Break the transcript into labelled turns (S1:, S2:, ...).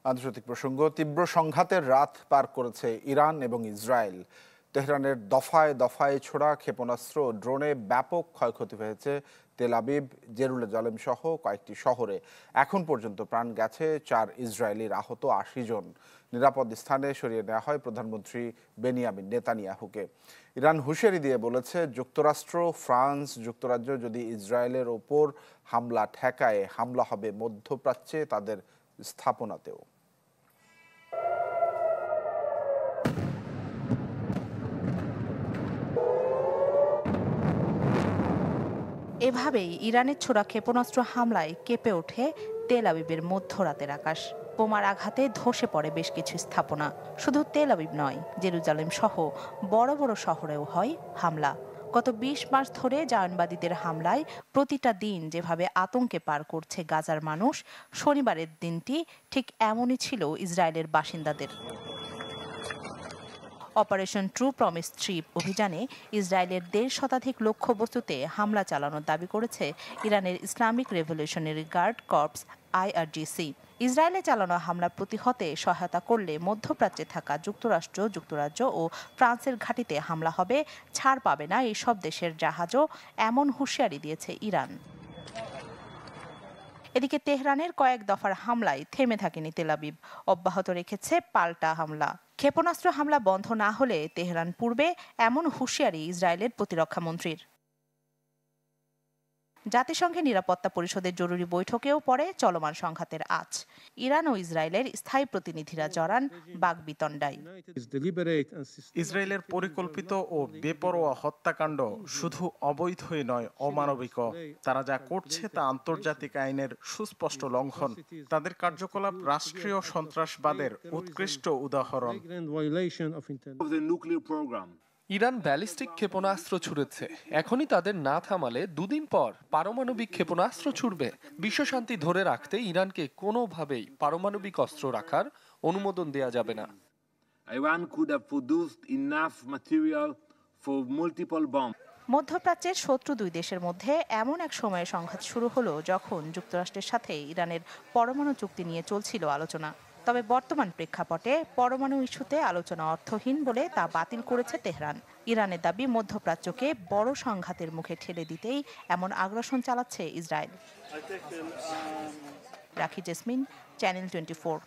S1: আন্তর্জাতিক প্রসঙ্গ, তীব্র সংঘাতের রাত পার করেছে ইরান এবং ইসরায়েল। তেহরানের দফায় দফায় ছোড়া ক্ষেপণাস্ত্র ও ড্রোনে ব্যাপক ক্ষয়ক্ষতি হয়েছে তেল আবিব, জেরুজালেম সহ কয়েকটি শহরে। এখন পর্যন্ত প্রাণ গেছে 4 ইসরায়েলির, আহত 80 জন। নিরাপদ স্থানে সরিয়ে নেওয়া হয় প্রধানমন্ত্রী বেনিয়ামিন নেতানিয়াহুকে। ইরান হুঁশিয়ারি দিয়ে বলেছে, যুক্তরাষ্ট্র, ফ্রান্স, যুক্তরাজ্য যদি ইসরায়েলের ওপর হামলা ঠেকায়, হামলা হবে মধ্যপ্রাচ্যে তাদের স্থাপনাতেও।
S2: এভাবেই ইরানের ছোড়া ক্ষেপণাস্ত্র হামলায় কেঁপে ওঠে তেল আবিবের মধ্যরাতের আকাশ। বোমার আঘাতে ধসে পড়ে বেশ কিছু স্থাপনা। শুধু তেল আবিব নয়, জেরুজালেম সহ বড় বড় শহরেও হয় হামলা। গত 20 মাস ধরে জায়নবাদীদের হামলায় প্রতিটা দিন যেভাবে আতঙ্কে পার করছে গাজার মানুষ, শনিবারের দিনটি ঠিক এমনই ছিল ইসরায়েলের বাসিন্দাদের। অপারেশন ট্রু প্রমিস 3 অভিযানে ইসরায়েলের 1.5 শতাধিক লক্ষ্যবস্তুতে হামলা চালানোর দাবি করেছে ইরানের Islamic revolutionary guard corps IRGC। ইসরায়েলে চালানো হামলা প্রতিহতে সহায়তা করলে মধ্যপ্রাচ্যে থাকা যুক্তরাষ্ট্র, যুক্তরাজ্য ও ফ্রান্সের ঘাঁটিতে হামলা হবে, ছাড় পাবে না এইসব দেশের জাহাজও, এমন হুঁশিয়ারি দিয়েছে ইরান। এদিকে তেহরানের কয়েক দফার হামলায় থেমে থাকেনি তেল আবিব, অব্যাহত রেখেছে পাল্টা হামলা। ক্ষেপণাস্ত্র হামলা বন্ধ না হলে তেহরান পূর্বে এমন হুঁশিয়ারি ইসরায়েলের প্রতিরক্ষা মন্ত্রীর। জাতিসংঘের নিরাপত্তা পরিষদের জরুরি বৈঠকেও পড়ে চলমান সংঘাতের আঁচ। ইরান ও ইসরায়েলের স্থায়ী প্রতিনিধিরা জড়ান বাকবিতণ্ডায়।
S3: ইসরায়েলের পরিকল্পিত ও বেপরোয়া হত্যাকাণ্ড শুধু অবৈধই নয়, অমানবিকও। তারা যা করছে তা আন্তর্জাতিক আইনের সুস্পষ্ট লঙ্ঘন। তাদের কার্যকলাপ রাষ্ট্রীয় সন্ত্রাসবাদের উৎকৃষ্ট উদাহরণ।
S4: ইরান ব্যালিস্টিক ক্ষেপণাস্ত্র ছুড়েছে, এখনই তাদের না থামালে 2 দিন পর পারমাণবিক ক্ষেপণাস্ত্র ছুড়বে। বিশ্বশান্তি ধরে রাখতে ইরানকে কোনোভাবেই পারমাণবিক অস্ত্র রাখার অনুমোদন দেয়া যাবে না।
S2: মধ্যপ্রাচ্যের শত্রু 2 দেশের মধ্যে এমন এক সময়ে সংঘাত শুরু হলো যখন যুক্তরাষ্ট্রের সাথে ইরানের পরমাণু চুক্তি নিয়ে চলছিল আলোচনা। তবে বর্তমান প্রেক্ষাপটে পরমাণু ইস্যুতে আলোচনা অর্থহীন বলে তা বাতিল করেছে তেহরান। ইরানের দাবি, মধ্যপ্রাচ্যকে বড় সংঘাতের মুখে ঠেলে দিতেই এমন আগ্রাসন চালাচ্ছে ইসরায়েল। রাখি জেসমিন, চ্যানেল 24।